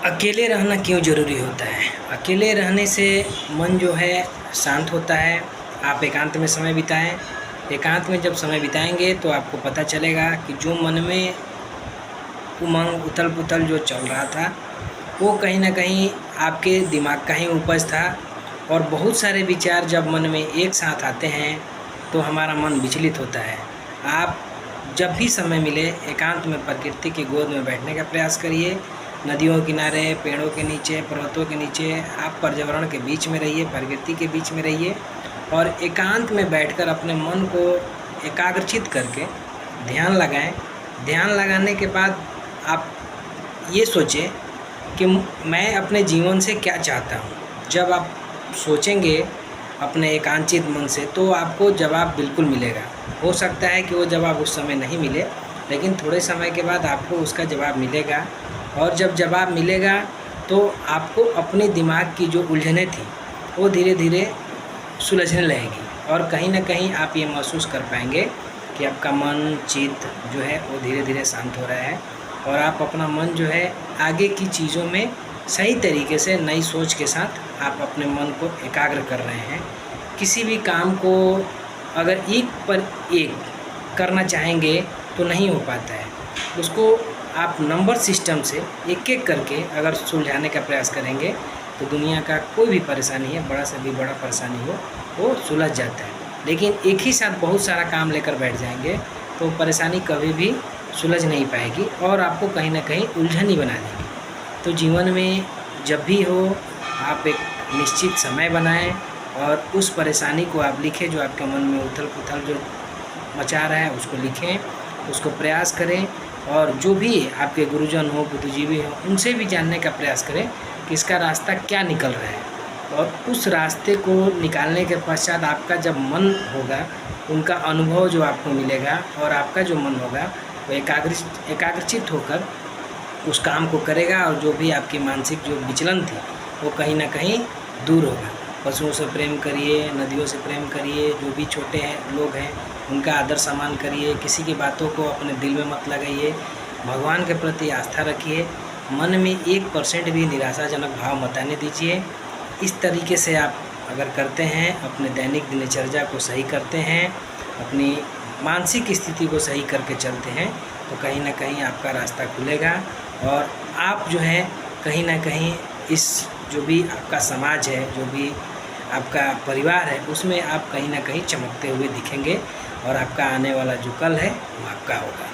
अकेले रहना क्यों ज़रूरी होता है? अकेले रहने से मन जो है शांत होता है। आप एकांत में समय बिताएं। एकांत में जब समय बिताएंगे तो आपको पता चलेगा कि जो मन में उमंग उथल पुथल जो चल रहा था वो कहीं ना कहीं आपके दिमाग का ही उपज था। और बहुत सारे विचार जब मन में एक साथ आते हैं तो हमारा मन विचलित होता है। आप जब भी समय मिले एकांत में प्रकृति की गोद में बैठने का प्रयास करिए। नदियों किनारे, पेड़ों के नीचे, पर्वतों के नीचे आप पर्यावरण के बीच में रहिए, प्रकृति के बीच में रहिए और एकांत में बैठकर अपने मन को एकाग्रचित करके ध्यान लगाएं। ध्यान लगाने के बाद आप ये सोचें कि मैं अपने जीवन से क्या चाहता हूँ। जब आप सोचेंगे अपने एकांचित मन से तो आपको जवाब बिल्कुल मिलेगा। हो सकता है कि वो जवाब उस समय नहीं मिले, लेकिन थोड़े समय के बाद आपको उसका जवाब मिलेगा। और जब जवाब मिलेगा तो आपको अपने दिमाग की जो उलझनें थी वो धीरे धीरे सुलझने लगेगी और कहीं ना कहीं आप ये महसूस कर पाएंगे कि आपका मन चित्त जो है वो धीरे धीरे शांत हो रहा है और आप अपना मन जो है आगे की चीज़ों में सही तरीके से नई सोच के साथ आप अपने मन को एकाग्र कर रहे हैं। किसी भी काम को अगर एक पर एक करना चाहेंगे तो नहीं हो पाता है। उसको आप नंबर सिस्टम से एक एक करके अगर सुलझाने का प्रयास करेंगे तो दुनिया का कोई भी परेशानी है, बड़ा से भी बड़ा परेशानी हो, वो सुलझ जाता है। लेकिन एक ही साथ बहुत सारा काम लेकर बैठ जाएंगे तो परेशानी कभी भी सुलझ नहीं पाएगी और आपको कहीं ना कहीं उलझन ही बना देगी। तो जीवन में जब भी हो आप एक निश्चित समय बनाएं और उस परेशानी को आप लिखें जो आपके मन में उथल पुथल जो मचा रहा है उसको लिखें, उसको प्रयास करें और जो भी आपके गुरुजन हो, बुद्धिजीवी हो, उनसे भी जानने का प्रयास करें कि इसका रास्ता क्या निकल रहा है। और उस रास्ते को निकालने के पश्चात आपका जब मन होगा, उनका अनुभव जो आपको मिलेगा और आपका जो मन होगा वो एकाग्रचित होकर उस काम को करेगा और जो भी आपकी मानसिक जो विचलन थी वो कहीं ना कहीं दूर होगा। पशुओं से प्रेम करिए, नदियों से प्रेम करिए, जो भी छोटे हैं लोग हैं उनका आदर सम्मान करिए, किसी की बातों को अपने दिल में मत लगाइए, भगवान के प्रति आस्था रखिए, मन में 1% भी निराशाजनक भाव मत आने दीजिए। इस तरीके से आप अगर करते हैं, अपने दैनिक दिनचर्या को सही करते हैं, अपनी मानसिक स्थिति को सही करके चलते हैं तो कहीं ना कहीं आपका रास्ता खुलेगा और आप जो है कहीं ना कहीं इस जो भी आपका समाज है, जो भी आपका परिवार है, उसमें आप कहीं ना कहीं चमकते हुए दिखेंगे और आपका आने वाला जो कल है वो आपका होगा।